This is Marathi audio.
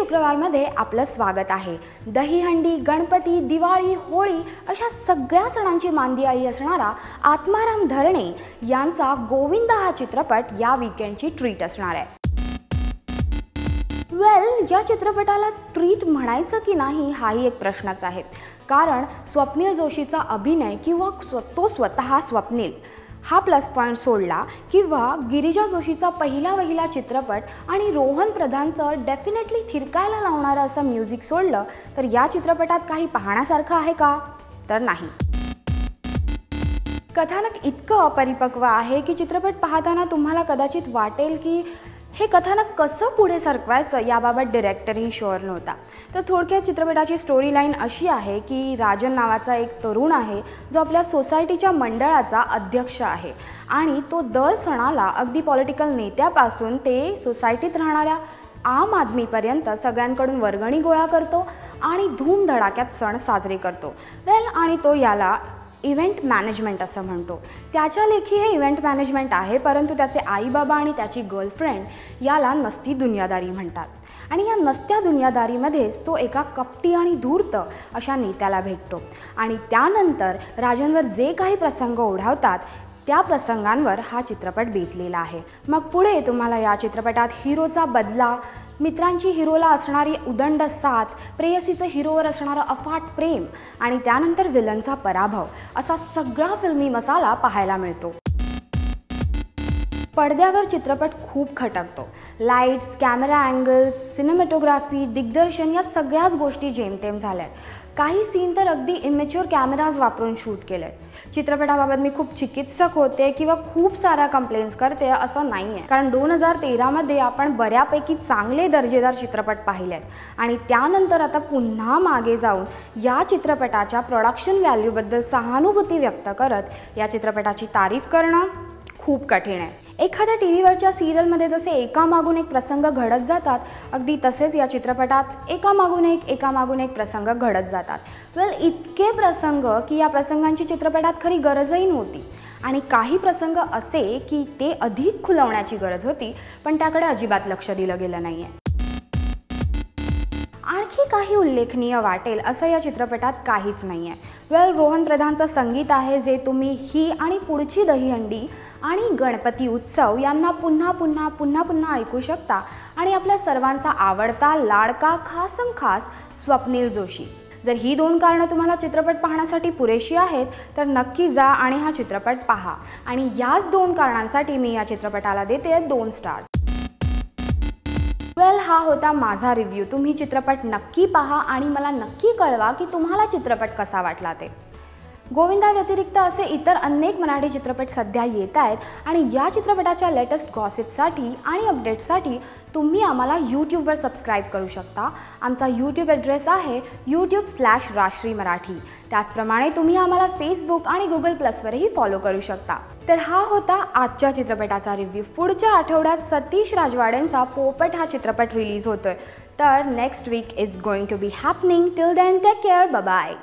शुक्रवारमध्ये आपलं स्वागत आहे। दहीहंडी, गणपती, दिवाळी, होळी अशा सगळ्या सणांची मांदियाळी असणारा आत्माराम धरणे यांचा गोविंदा हा चित्रपट या वीकेंडची ट्रीट असणार आहे। या चित्रपटाला ट्रीट म्हणायचं की नाही हाही एक प्रश्नच आहे, कारण स्वप्नील जोशीचा अभिनय किंवा तो स्वतः स्वप्नील हा प्लस पॉइंट सोडला किंवा गिरिजा जोशीचा पहिला चित्रपट आणि रोहन प्रधानचं डेफिनेटली थिरकायला लावणारं असं म्युझिक सोडलं तर या चित्रपटात काही पाहण्यासारखं आहे का? तर नाही। कथानक इतकं अपरिपक्व आहे की चित्रपट पाहताना तुम्हाला कदाचित वाटेल की हे कथानक कसं पुढे सरकवायचं याबाबत डायरेक्टरही शुअर नव्हता। तर थोडक्यात चित्रपटाची स्टोरी लाईन अशी आहे की राजन नावाचा एक तरुण आहे जो आपल्या सोसायटीच्या मंडळाचा अध्यक्ष आहे आणि तो दर सणाला अगदी पॉलिटिकल नेत्यापासून ते सोसायटीत राहणाऱ्या आम आदमीपर्यंत सगळ्यांकडून वर्गणी गोळा करतो आणि धूमधडाक्यात सण साजरे करतो। आणि तो याला इव्हेंट मॅनेजमेंट असं म्हणतो। त्याच्या लेखी हे इव्हेंट मॅनेजमेंट आहे, परंतु त्याचे आई बाबा आणि त्याची गर्लफ्रेंड याला नसती दुनियादारी म्हणतात आणि या नसत्या दुनियादारीमध्येच तो एका कपटी आणि धूर्त अशा नेत्याला भेटतो आणि त्यानंतर राजनवर जे काही प्रसंग ओढावतात त्या प्रसंगांवर हा चित्रपट बेतलेला आहे। मग पुढे तुम्हाला या चित्रपटात हिरोचा बदला, मित्रांची हिरोला असणारी उदंड साथ, प्रेयसीचं हिरोवर असणारं अफाट प्रेम आणि त्यानंतर विलनचा पराभव असा सगळा फिल्मी मसाला पाहायला मिळतो। पडद्यावर चित्रपट खूप खटकतो। लाईट्स, कॅमेरा अँगल्स, सिनेमॅटोग्राफी, दिग्दर्शन या सगळ्याच गोष्टी जेमतेम झाल्यात। काही सीन तर अगदी इमॅच्युअर कॅमेराज वापरून शूट केले। चित्रपटाबाबत मी खूप चिकित्सक होते किंवा खूप साऱ्या कंप्लेंट्स करते असं नाही आहे, कारण 2013 मध्ये आपण बऱ्यापैकी चांगले दर्जेदार चित्रपट पाहिलेत आणि त्यानंतर आता पुन्हा मागे जाऊन या चित्रपटाच्या प्रोडक्शन व्हॅल्यूबद्दल सहानुभूती व्यक्त करत या चित्रपटाची तारीफ करणं खूप कठीण आहे। एखाद्या टीव्हीवरच्या सिरियलमध्ये जसे एकामागून एक प्रसंग घडत जातात, अगदी तसेच या चित्रपटात एकामागून एक प्रसंग घडत जातात। इतके प्रसंग की या प्रसंगांची चित्रपटात खरी गरजही नव्हती आणि काही प्रसंग असे की ते अधिक खुलवण्याची गरज होती, पण त्याकडे अजिबात लक्ष दिलं गेलं नाहीये। आणखी काही उल्लेखनीय वाटेल असं या चित्रपटात काहीच नाहीये। रोहन प्रधानचं संगीत आहे जे तुम्ही ही आणि पुढची दहीहंडी आणि गणपती उत्सव यांना पुन्हा ऐकू शकता आणि आपल्या सर्वांचा आवडता लाडका खास स्वप्नील जोशी। जर ही दोन कारणं तुम्हाला चित्रपट पाहण्यासाठी पुरेशी आहेत तर नक्की जा आणि हा चित्रपट पहा आणि याच दोन कारणांसाठी मी या चित्रपटाला देते 2 स्टार्स। हा होता माझा रिव्ह्यू। तुम्ही चित्रपट नक्की पहा आणि मला नक्की कळवा की तुम्हाला चित्रपट कसा वाटला ते। गोविंदा व्यतिरिक्त असे इतर अनेक मराठी चित्रपट सध्या येत आहेत आणि या चित्रपटाच्या लेटेस्ट गॉसिपसाठी आणि अपडेट्ससाठी तुम्ही आम्हाला यूट्यूबवर सबस्क्राईब करू शकता। आमचा यूट्यूब ॲड्रेस आहे youtube/राजश्री मराठी। त्याचप्रमाणे तुम्ही आम्हाला फेसबुक आणि Google+वरही फॉलो करू शकता। तर हा होता आजच्या चित्रपटाचा रिव्ह्यू। पुढच्या आठवड्यात सतीश राजवाडेंचा पोपट हा चित्रपट रिलीज होतोय, तर next week is going to be happening. Till then take care, bye bye.